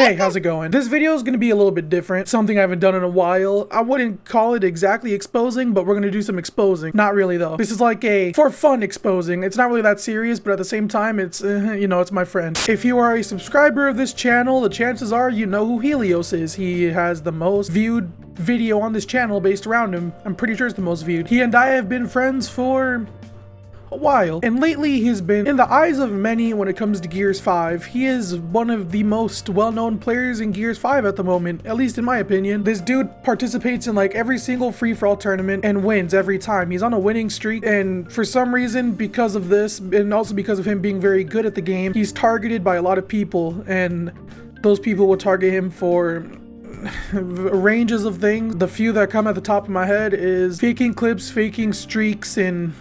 Hey, how's it going? This video is going to be a little bit different, something I haven't done in a while. I wouldn't call it exactly exposing, but we're going to do some exposing. Not really though. This is like a for fun exposing. It's not really that serious, but at the same time, it's, you know, it's my friend. If you are a subscriber of this channel, the chances are you know who Helios is. He has the most viewed video on this channel based around him. I'm pretty sure it's the most viewed. He and I have been friends for a while, and lately he's been in the eyes of many when it comes to Gears 5. He is one of the most well-known players in Gears 5 at the moment, at least in my opinion. This dude participates in like every single free-for-all tournament and wins every time. He's on a winning streak, and for some reason, because of this, and also because of him being very good at the game, he's targeted by a lot of people, and those people will target him for ranges of things. The few that come at the top of my head is faking clips, faking streaks, and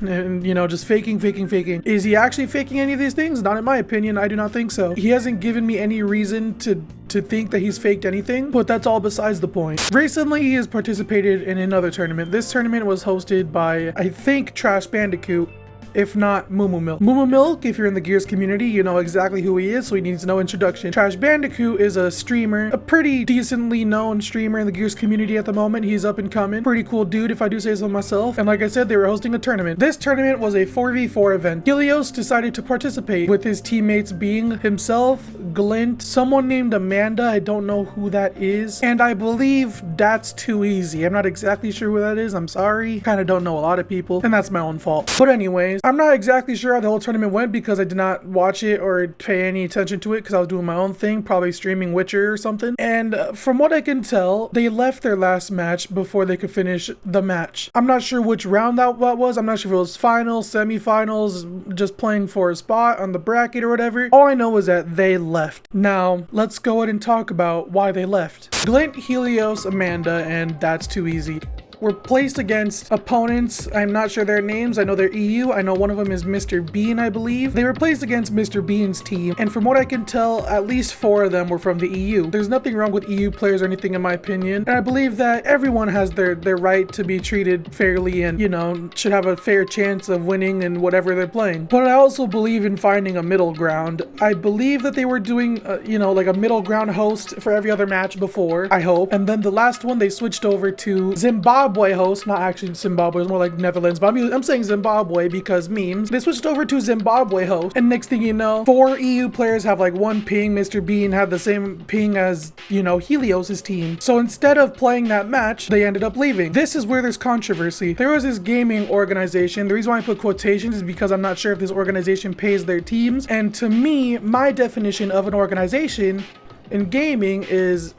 you know, just faking. Is he actually faking any of these things? Not in my opinion. I do not think so. He hasn't given me any reason to think that he's faked anything, but that's all besides the point. Recently, he has participated in another tournament. This tournament was hosted by, I think, Trash Bandicoot, if not Moo Moo Milk. Moo Moo Milk, if you're in the Gears community, you know exactly who he is, so he needs no introduction. Trash Bandicoot is a streamer, a pretty decently known streamer in the Gears community at the moment. He's up and coming. Pretty cool dude, if I do say so myself. And like I said, they were hosting a tournament. This tournament was a 4v4 event. Helios decided to participate, with his teammates being himself, Glint, someone named Amanda, I don't know who that is, and I believe That's Too Easy. I'm not exactly sure who that is, I'm sorry. Kinda don't know a lot of people, and that's my own fault. But anyways, I'm not exactly sure how the whole tournament went because I did not watch it or pay any attention to it because I was doing my own thing, probably streaming Witcher or something. And from what I can tell, they left their last match before they could finish the match. I'm not sure which round that was. I'm not sure if it was finals, semifinals, just playing for a spot on the bracket or whatever. All I know is that they left. Now, let's go ahead and talk about why they left. Glint, Helios, Amanda, and That's Too Easy were placed against opponents. I'm not sure their names. I know they're EU. I know one of them is Mr. Bean, I believe. They were placed against Mr. Bean's team, and from what I can tell, at least 4 of them were from the EU. There's nothing wrong with EU players or anything in my opinion, and I believe that everyone has their right to be treated fairly and, you know, should have a fair chance of winning in whatever they're playing. But I also believe in finding a middle ground. I believe that they were doing, you know, like a middle ground host for every other match before, I hope. And then the last one, they switched over to Zimbabwe host, not actually Zimbabwe, it's more like Netherlands, but I'm saying Zimbabwe because memes. They switched over to Zimbabwe host, and next thing you know, 4 EU players have like 1 ping. Mr. Bean had the same ping as, you know, Helios's team. So instead of playing that match, they ended up leaving. This is where there's controversy. There was this gaming organization. The reason why I put quotations is because I'm not sure if this organization pays their teams, and to me, my definition of an organization in gaming is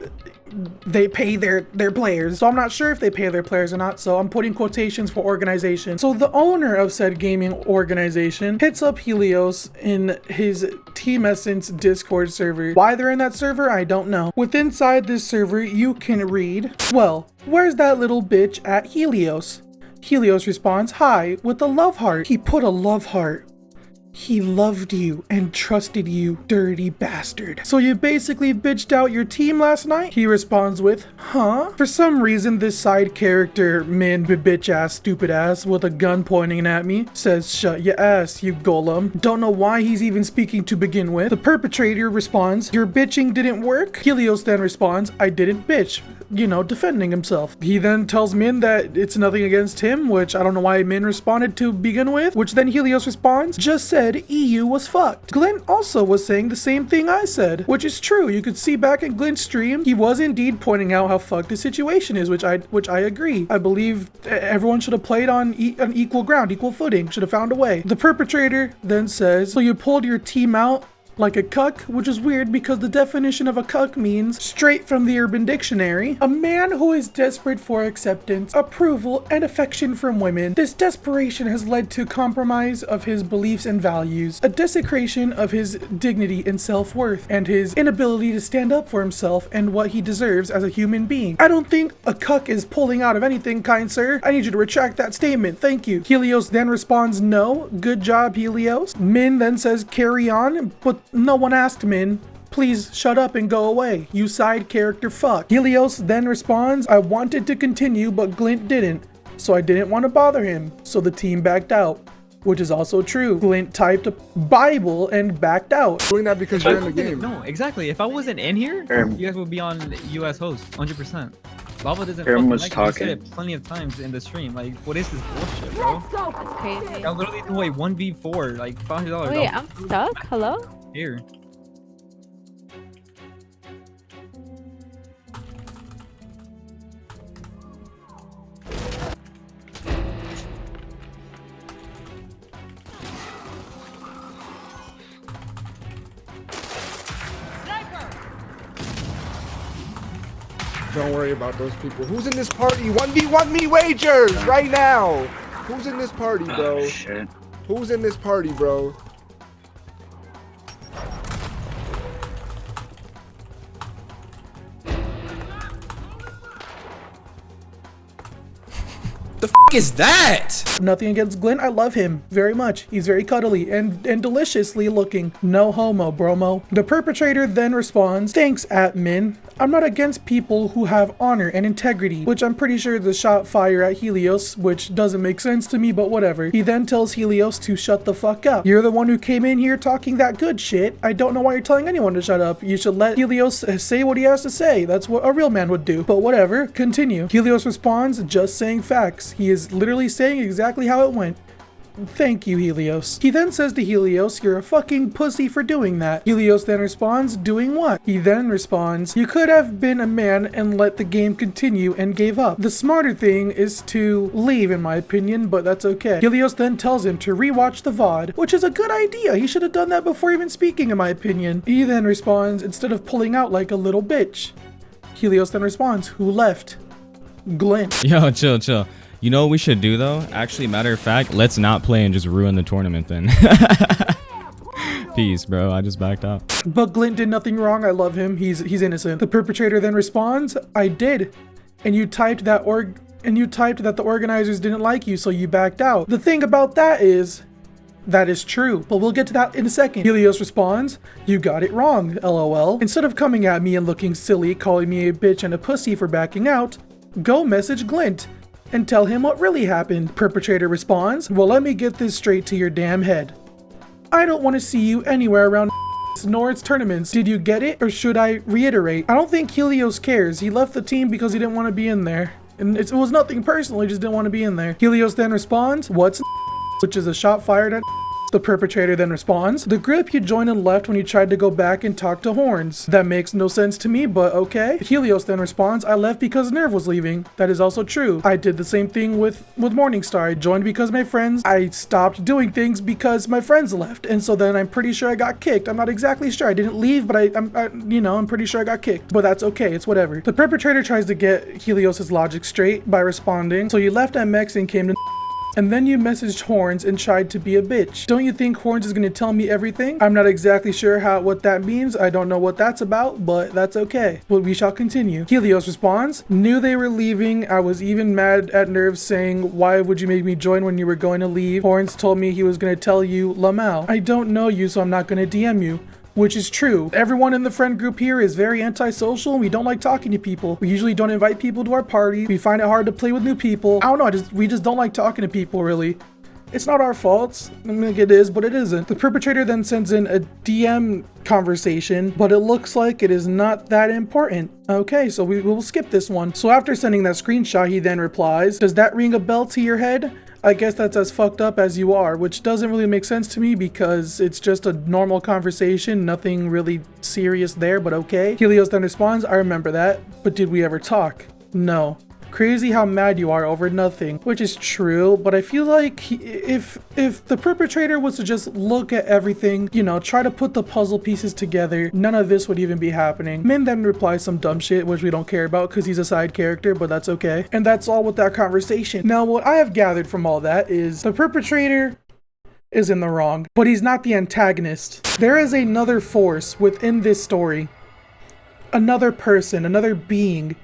they pay their players. So I'm not sure if they pay their players or not, so I'm putting quotations for organization. So the owner of said gaming organization hits up Helios in his Team Essence Discord server. Why they're in that server, I don't know. With inside this server, you can read, well, where's that little bitch at Helios? Helios responds, hi, with a love heart. He put a love heart. He loved you and trusted you, dirty bastard. So you basically bitched out your team last night? He responds with, huh? For some reason, this side character, min bitch ass, stupid ass, with a gun pointing at me, says, shut your ass, you golem. Don't know why he's even speaking to begin with. The perpetrator responds, your bitching didn't work? Helios then responds, I didn't bitch. You know, defending himself. He then tells Min that it's nothing against him, which I don't know why Min responded to begin with, which then Helios responds, just said EU was fucked. Glint also was saying the same thing I said, which is true. You could see back in Glint's stream, he was indeed pointing out how fucked the situation is, which I agree. I believe everyone should have played on equal ground, equal footing, should have found a way. The perpetrator then says, so you pulled your team out like a cuck, which is weird because the definition of a cuck means, straight from the Urban Dictionary, a man who is desperate for acceptance, approval, and affection from women. This desperation has led to compromise of his beliefs and values, a desecration of his dignity and self-worth, and his inability to stand up for himself and what he deserves as a human being. I don't think a cuck is pulling out of anything, kind sir. I need you to retract that statement, thank you. Helios then responds, no, good job, Helios. Min then says, carry on, but no one asked Min. Please shut up and go away, you side character fuck. Helios then responds, I wanted to continue, but Glint didn't, so I didn't want to bother him, so the team backed out. which is also true. Glint typed Bible and backed out. Doing that because you're in the game. No, exactly. If I wasn't in here, you guys would be on US host, 100%. Lava doesn't Aaron fucking was like it. talking. You said it plenty of times in the stream. Like, what is this bullshit, bro? That's crazy. I literally do a 1v4, like $500. Wait, I'm stuck? Hello? Here. Don't worry about those people. Who's in this party? 1v1 me wagers right now. Who's in this party, bro? Oh, shit. Who's in this party, bro? The f is that? Nothing against Glint, I love him very much. He's very cuddly and deliciously looking. No homo, bromo. The perpetrator then responds, thanks, admin. I'm not against people who have honor and integrity, which I'm pretty sure is a shot fire at Helios, which doesn't make sense to me, but whatever. He then tells Helios to shut the fuck up. You're the one who came in here talking that good shit. I don't know why you're telling anyone to shut up. You should let Helios say what he has to say. That's what a real man would do. But whatever, continue. Helios responds, just saying facts. He is literally saying exactly how it went. Thank you, Helios. He then says to Helios, you're a fucking pussy for doing that. Helios then responds, doing what? He then responds, you could have been a man and let the game continue and gave up. The smarter thing is to leave, in my opinion, but that's okay. Helios then tells him to rewatch the VOD, which is a good idea. He should have done that before even speaking, in my opinion. He then responds, instead of pulling out like a little bitch. Helios then responds, who left? Glint. Yo, chill. You know what we should do though? Actually, matter of fact, let's not play and just ruin the tournament then. Peace, bro. I just backed out. But Glint did nothing wrong. I love him. He's innocent. The perpetrator then responds, I did. And you typed that the organizers didn't like you, so you backed out. The thing about that is true, but we'll get to that in a second. Helios responds, you got it wrong, lol. Instead of coming at me and looking silly, calling me a bitch and a pussy for backing out, go message Glint and tell him what really happened. Perpetrator responds, well, let me get this straight to your damn head. I don't want to see you anywhere around nor its tournaments. Did you get it, or should I reiterate? I don't think Helios cares. He left the team because he didn't want to be in there. And it was nothing personal, he just didn't want to be in there. Helios then responds, what's which is a shot fired at The perpetrator then responds, the group you joined and left when you tried to go back and talk to Horns. That makes no sense to me, but okay. Helios then responds, I left because Nerve was leaving. That is also true. I did the same thing with Morningstar. I joined because my friends. I stopped doing things because my friends left. And so then I'm pretty sure I got kicked. I'm not exactly sure. I didn't leave, but I'm pretty sure I got kicked. But that's okay. It's whatever. The perpetrator tries to get Helios's logic straight by responding, so you left MX and came to and then you messaged Horns and tried to be a bitch. Don't you think Horns is going to tell me everything? I'm not exactly sure what that means. I don't know what that's about, but that's okay. But we shall continue. Helios responds, knew they were leaving. I was even mad at Nerve saying, why would you make me join when you were going to leave? Horns told me he was going to tell you, Lamau. I don't know you, so I'm not going to DM you. Which is true. Everyone in the friend group here is very antisocial. We don't like talking to people. We usually don't invite people to our party. We find it hard to play with new people. I don't know, we just don't like talking to people, really. It's not our fault. I mean, it is, but it isn't. The perpetrator then sends in a DM conversation, but it looks like it is not that important. Okay, so we will skip this one. So after sending that screenshot, he then replies, does that ring a bell to your head? I guess that's as fucked up as you are, which doesn't really make sense to me because it's just a normal conversation, nothing really serious there, but okay. Helios then responds, I remember that, but did we ever talk? No. Crazy how mad you are over nothing, which is true, but I feel like if the perpetrator was to just look at everything, you know, try to put the puzzle pieces together, none of this would even be happening. Min then replies some dumb shit, which we don't care about because he's a side character, but that's okay. And that's all with that conversation. Now, what I have gathered from all that is the perpetrator is in the wrong, but he's not the antagonist. There is another force within this story, another person, another being,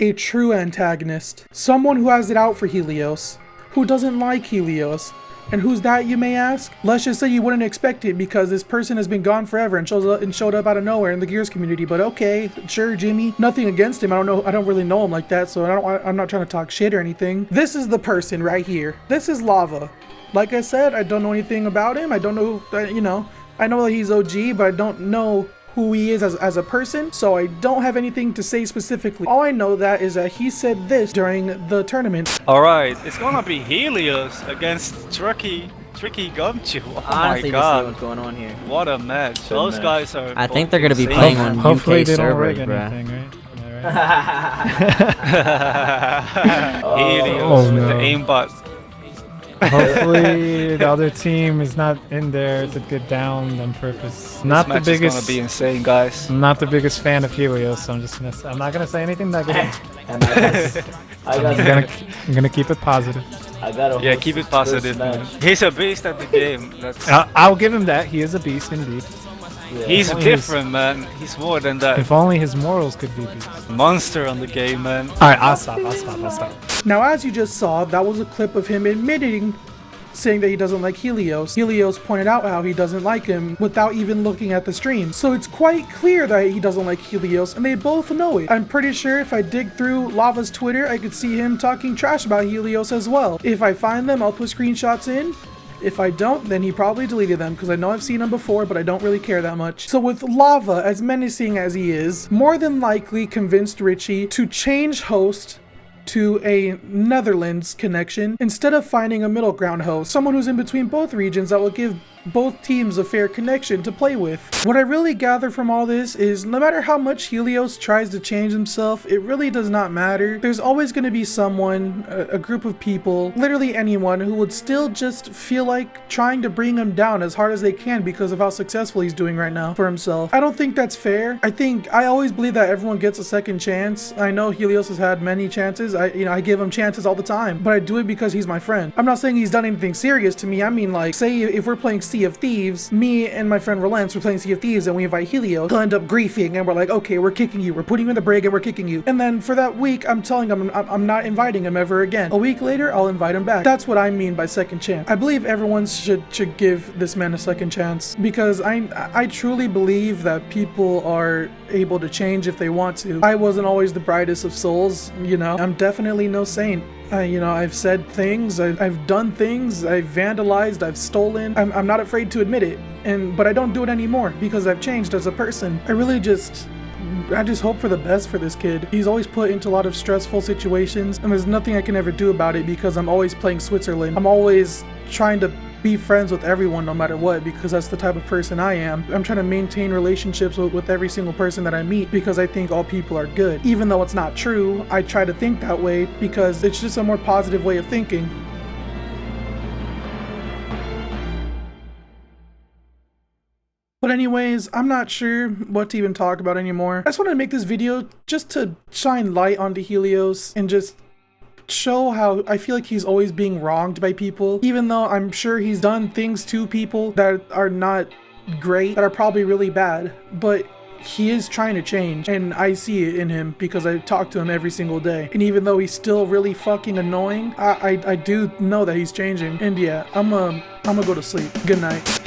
a true antagonist, someone who has it out for Helios, who doesn't like Helios. And who's that, you may ask? Let's just say you wouldn't expect it because this person has been gone forever and showed up out of nowhere in the Gears community, but okay, sure, Jimmy. Nothing against him. I don't really know him like that, so I'm not trying to talk shit or anything. This is the person right here. This is Lava. like I said, I don't know anything about him. I don't know, you know, I know that he's OG, but I don't know who he is as a person, so I don't have anything to say specifically. All I know that is that he said this during the tournament. Alright, it's gonna be Helios against Tricky Gumchu. Oh Honestly, my to see god. what's going on here. What a match. Those match. guys are I think both they're gonna be insane. playing on Hopefully UK they don't servers, rig bruh. anything, right? Am I right? Helios Oh, with no. the aimbot. Hopefully the other team is not in there to get downed on purpose. Not the This match is biggest. gonna be insane, guys. I'm not the biggest fan of Helios, so I'm not gonna say anything negative. I'm gonna keep it positive. Yeah, keep it positive, man. He's a beast at the game. That's I'll give him that. He is a beast indeed. he's Only different, man. He's more than that. If only his morals could be beast. Monster on the game, man. All right, I'll stop. Now, as you just saw, that was a clip of him admitting saying that he doesn't like Helios. Helios pointed out how he doesn't like him without even looking at the stream. So it's quite clear that he doesn't like Helios, and they both know it. I'm pretty sure if I dig through Lava's Twitter, I could see him talking trash about Helios as well. If I find them, I'll put screenshots in. If I don't, then he probably deleted them, because I know I've seen him before, but I don't really care that much. So with Lava, as menacing as he is, more than likely convinced Richie to change host to a Netherlands connection instead of finding a middle ground host, someone who's in between both regions that will give both teams a fair connection to play with. What I really gather from all this is no matter how much Helios tries to change himself, it really does not matter. There's always going to be someone, a group of people, literally anyone, who would still just feel like trying to bring him down as hard as they can because of how successful he's doing right now for himself. I don't think that's fair. I always believe that everyone gets a second chance. I know Helios has had many chances. I give him chances all the time, but I do it because he's my friend. I'm not saying he's done anything serious to me. I mean, like, say if we're playing Sea of Thieves, me and my friend Relance were playing Sea of Thieves and we invite Helios, he'll end up griefing and we're like, okay, we're kicking you, we're putting you in the brig and we're kicking you. And then for that week, I'm telling him I'm not inviting him ever again. A week later, I'll invite him back. That's what I mean by second chance. I believe everyone should give this man a second chance because I truly believe that people are able to change if they want to. I wasn't always the brightest of souls, you know. I'm definitely no saint. I've said things, I've done things, I've vandalized, I've stolen. I'm not afraid to admit it, but I don't do it anymore because I've changed as a person. I just hope for the best for this kid. He's always put into a lot of stressful situations, and there's nothing I can ever do about it because I'm always playing Switzerland. I'm always trying to be friends with everyone no matter what because that's the type of person I am. I'm trying to maintain relationships with every single person that I meet because I think all people are good. Even though it's not true, I try to think that way because it's just a more positive way of thinking. But anyways, I'm not sure what to even talk about anymore. I just wanted to make this video just to shine light onto Helios and just show how I feel like he's always being wronged by people, even though I'm sure he's done things to people that are not great, that are probably really bad, but he is trying to change, and I see it in him because I talk to him every single day. And even though he's still really fucking annoying, I do know that he's changing. And yeah, I'm gonna go to sleep. Good night.